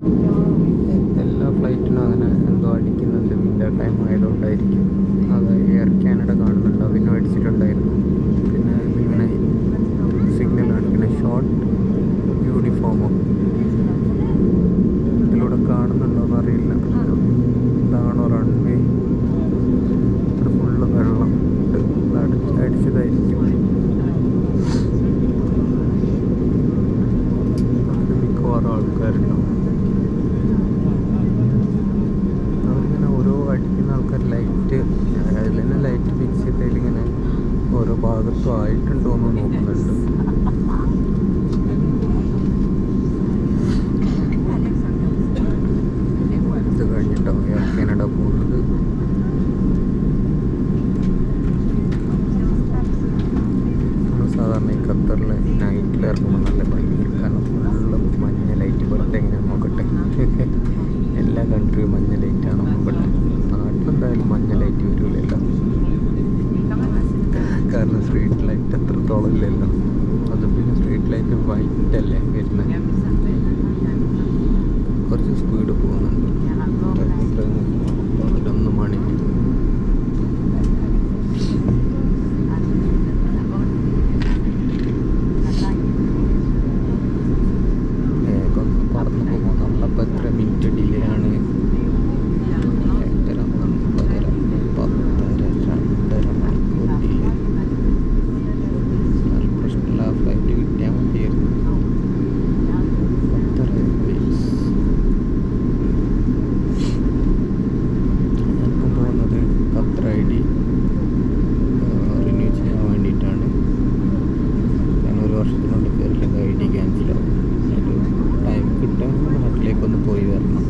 എല്ലാ ഫ്ലൈറ്റിനും അങ്ങനെ എന്തോ അടിക്കുന്നുണ്ട്. വിൻ്റർ ടൈം ആയതുകൊണ്ടായിരിക്കും. അത് എയർ കാനഡ കാണുന്നുണ്ട്, അതിനും അടിച്ചിട്ടുണ്ടായിരുന്നു. പിന്നെ ഇങ്ങനെ സിഗ്നൽ കാണിക്കുന്ന ഷോർട്ട് യൂണിഫോമോ ഇതിലൂടെ കാണുന്നുണ്ടോയെന്ന് അറിയില്ല. ഇതാണോ റൺവേ? ഇത്ര ഫുള്ള് വെള്ളം അടിച്ചതായിരിക്കും. അതിൽ മിക്കവാറും ആൾക്കാരുണ്ടാവും. അവരിങ്ങനെ ഓരോ അടിക്കുന്ന ആൾക്കാർ ലൈറ്റ് അതിൽ തന്നെ ലൈറ്റ് ഫിക്സ് ചെയ്തതിലിങ്ങനെ ഓരോ ഭാഗത്തും ആയിട്ടുണ്ടോ എന്ന് നോക്കുന്നുണ്ട്. ഇത് കഴിഞ്ഞിട്ടാവും എയർ കാനഡ പോകുന്നത്. നമ്മൾ സാധാരണ ഈ ഖത്തറിലെ നൈറ്റിൽ ഇറങ്ങുമ്പോൾ നല്ല ഭംഗി, കാരണം ഫുള്ള് മഞ്ഞ ലൈറ്റ്. പുറത്ത് എങ്ങനെയാണ് നോക്കട്ടെ, എല്ലാ കൺട്രിയും മഞ്ഞ ലൈറ്റാണ്. നോക്കട്ടെ, നാട്ടിലെന്തായാലും മഞ്ഞ ലൈറ്റ് വരില്ലല്ലോ, കാരണം സ്ട്രീറ്റ് ലൈറ്റ് എത്രത്തോളം ഇല്ലല്ലോ. അത് പിന്നെ സ്ട്രീറ്റ് ലൈറ്റ് വൈറ്റ് അല്ലേ വരുന്നത്. കുറച്ച് സ്പീഡ് പോകുന്നുണ്ട്. 11 മണി. വേഗം പറന്ന് പോകുമ്പോൾ നമ്മളപ്പോൾ എത്ര മിനിറ്റ് ഡിലേ ആണ്? 8:30, 9:30, 10:30, 2.5 മണിക്കൂർ ഡിലേ. പ്രശ്നമില്ല, ഫ്ലൈറ്റ് കിട്ടിയാൽ മതിയായിരുന്നു. Qatar Airways. ഞാനിപ്പം പോകുന്നത് ഖത്തർ ID റിന്യൂ ചെയ്യാൻ വേണ്ടിയിട്ടാണ്. കാരണം 1 വർഷത്തിനുള്ളിൽ കയറില്ലെങ്കിൽ ID ക്യാൻസലാവും. ഒരു ടൈം കിട്ടുകയാണെങ്കിൽ നാട്ടിലേക്കൊന്ന് പോയി വരണം.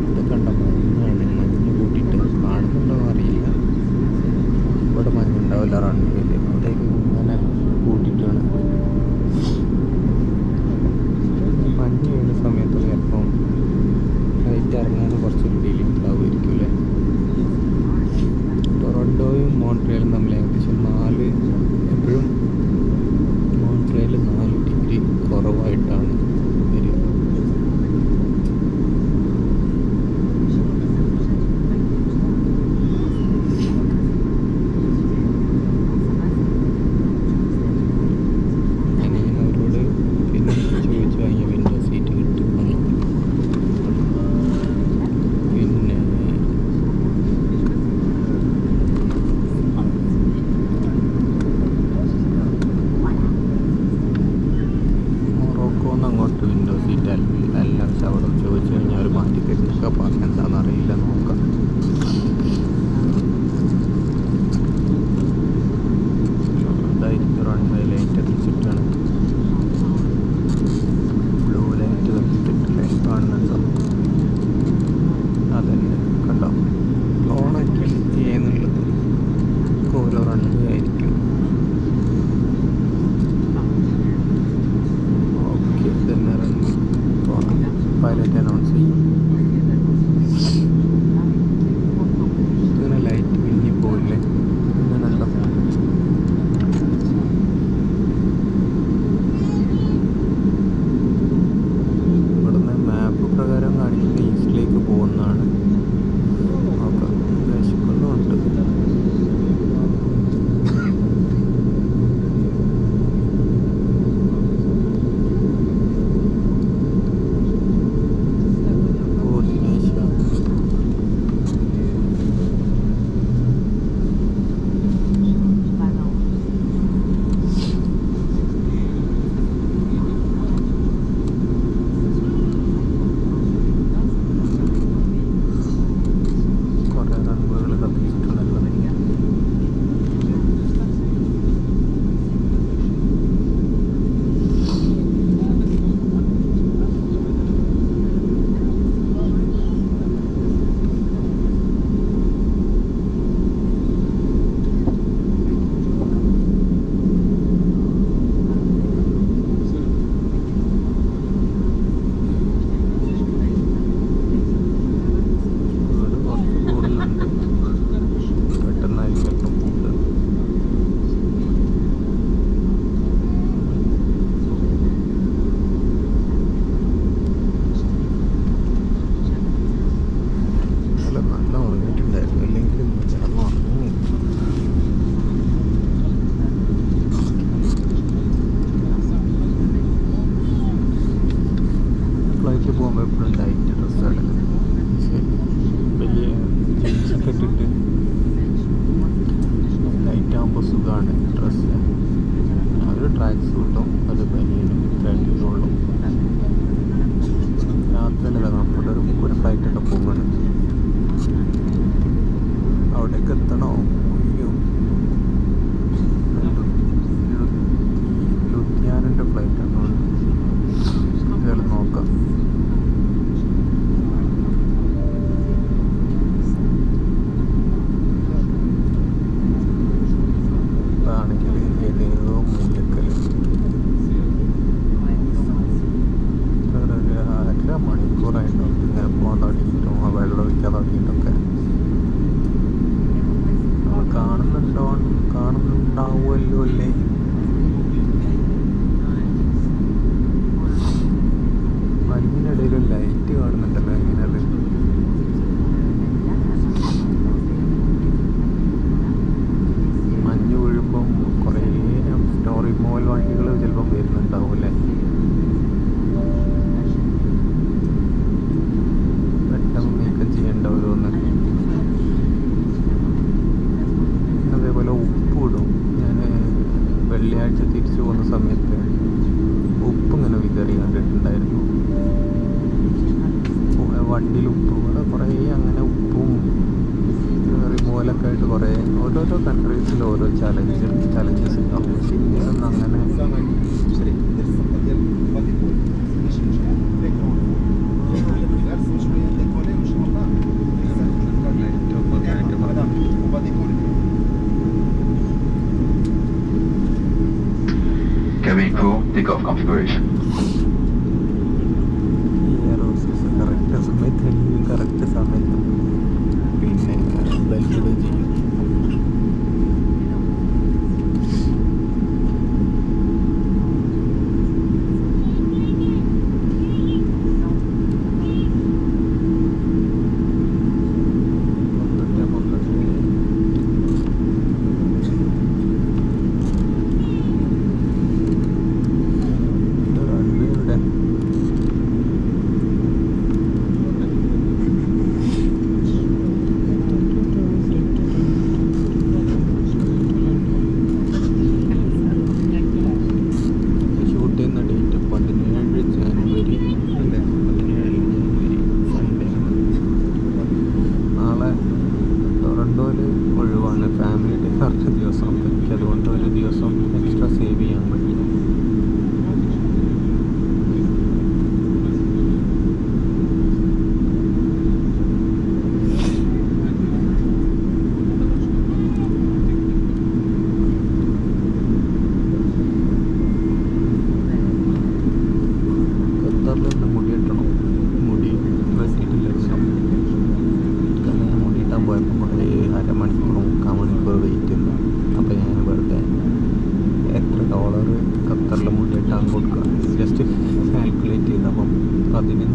ഇത് കണ്ട മഞ്ഞാണ്, മഞ്ഞ് കൂട്ടിയിട്ട് കാണുന്നുണ്ടോ അറിയില്ല. ഇവിടെ മഞ്ഞുണ്ടാവില്ല റൺവേയിൽ, അവിടേക്ക് ഇങ്ങനെ കൂട്ടിയിട്ടാണ്. മഞ്ഞ് വീഴുന്ന സമയത്ത് ചിലപ്പം ഫ്ലൈറ്റ് ഇറങ്ങാൻ കുറച്ചൊരു ഡിലേ ഉണ്ടാവുമായിരിക്കും അല്ലേ. ടൊറൻറ്റോയും മോൺട്രിയലും തമ്മിൽ ഏകദേശം എപ്പോഴും മോൺട്രിയൽ 4 ഡിഗ്രി കുറവായിട്ടാണ് വരിക. ഞാനിങ്ങനെ അവരോട് പിന്നെ ചോദിച്ചു വാങ്ങിയ വിൻഡോ സീറ്റ് കിട്ടുമെന്നുള്ളത്. പിന്നെ മൊറോക്കോന്ന് അങ്ങോട്ട് വിൻഡോ സീറ്റ് അല്ല, പക്ഷെ അവിടെ ചോദിച്ചു കഴിഞ്ഞാൽ അവർ മാറ്റി തരുന്നൊക്കെ പറഞ്ഞു. എന്താണെന്ന് അറിയില്ല, നോക്കാം. അതായിരിക്കും റൺവേ ലൈറ്റ് എത്തിച്ചിട്ടാണ്. ബ്ലൂ ലൈറ്റ് കത്തിട്ടില്ലേ, കാണുന്നുണ്ടോ? അതന്നെ കണ്ടോ, ഓണാക്കി ചെയ്യുന്നുള്ളത്. ഓരോ റൺവേ ആയിരിക്കും. ഓക്കെ, തന്നെ റൺവേ പൈലറ്റ് അനൗൺസ് ചെയ്യും. ഇങ്ങനെ ലൈറ്റ് പിന്നി പോയില്ലേ, ഇങ്ങനെയുണ്ടോ? ഇവിടുന്ന് മാപ്പ് പ്രകാരം കാണിക്കുന്ന ഈസ്റ്റിലേക്ക് പോകുന്നതാണ്. നോക്കാം, വിശക്കുന്നുണ്ട്. ഫ്ലൈറ്റിൽ പോകുമ്പോൾ എപ്പോഴും ലൈറ്റ് ഡ്രസ്സാണ്. വലിയ ജീൻസൊക്കെ ഇട്ടിട്ട് ലൈറ്റ് ആകുമ്പോൾ സുഖമാണ് ഡ്രസ്സ്. ഒരു ട്രാക്ക് സൂട്ടും ഒരു ബനിയനും രണ്ടിനുള്ളൂ. രാത്രിയിലല്ല നമ്മുടെ ഒരു ഫ്ലൈറ്റൊക്കെ പോകുന്നത്. അവിടേക്ക് എത്തണോ? അയ്യോ, ലുധിയാനൻ്റെ ഫ്ലൈറ്റാണോ? ഇതെല്ലാം നോക്കാം. ഇതാണെങ്കിൽ ഏതോ മൂലക്കൽ ഒരു 1.5 മണിക്കൂറായിട്ടും ഇങ്ങനെ പോകാൻ തുടങ്ങിയിട്ടും ആ വെള്ളം ഒഴിക്കാൻ തുടങ്ങിയിട്ടൊക്കെ. കാണുന്നുണ്ടാവുമല്ലോ അല്ലേ? മഞ്ഞിനിടയിൽ ലൈറ്റ് കാണുന്നുണ്ടല്ലോ. എങ്ങനെ അത് മഞ്ഞ് വീഴുമ്പം കുറേ സ്റ്റോറി മോൾ വണ്ടികൾ ചിലപ്പം വരുന്നുണ്ടാവും അല്ലേ? പെട്ടെന്ന് നീക്കം ചെയ്യേണ്ട ഓരോന്ന്. അതേപോലെ ഉപ്പ് ഇടും. ഞാൻ വെള്ളിയാഴ്ച തിരിച്ചു പോകുന്ന സമയത്ത് ഉപ്പ് ഇങ്ങനെ വിതറി കണ്ടിട്ടുണ്ടായിരുന്നു. വണ്ടിയിൽ ഉപ്പ് ഇവിടെ കുറേ അങ്ങനെ ഉപ്പും റിമൂവലൊക്കെ ആയിട്ട് കുറേ ഓരോരോ കൺട്രീസിൽ ഓരോ ചലഞ്ചസ് ഉണ്ടാവും. പക്ഷെ ഇന്ത്യയിലൊന്നും അങ്ങനെ Cabin crew, takeoff configuration. Correct സമയത്ത് കറക്റ്റ് സമയത്തും പിന്നെ ബെൽറ്റ് ഇടുകയും ചെയ്യും. ഒഴിവാണ്. ഫാമിലി ഡേ കുറച്ച് ദിവസം, എനിക്ക് അതുകൊണ്ട് ഒരു ദിവസം എക്സ്ട്രാ സേവ് ചെയ്യാൻ പറ്റും. ഖത്തറിലൊന്ന് മുടി വെട്ടണം. മുടി വെട്ടിയിട്ടില്ല. കാരണം മുടി ഇട്ടാൻ പോയപ്പോൾ കുറേ 1/2 മണിക്കൂർ 3/4 മണിക്കൂർ വെയിറ്റ് ചെയ്യുന്നു. അപ്പോൾ ഞാൻ വെറുതെ എത്ര $, ഖത്തറിൽ മുടി ഇട്ടാൻ കൊടുക്കുക ജസ്റ്റ് കാൽക്കുലേറ്റ് ചെയ്തപ്പം 15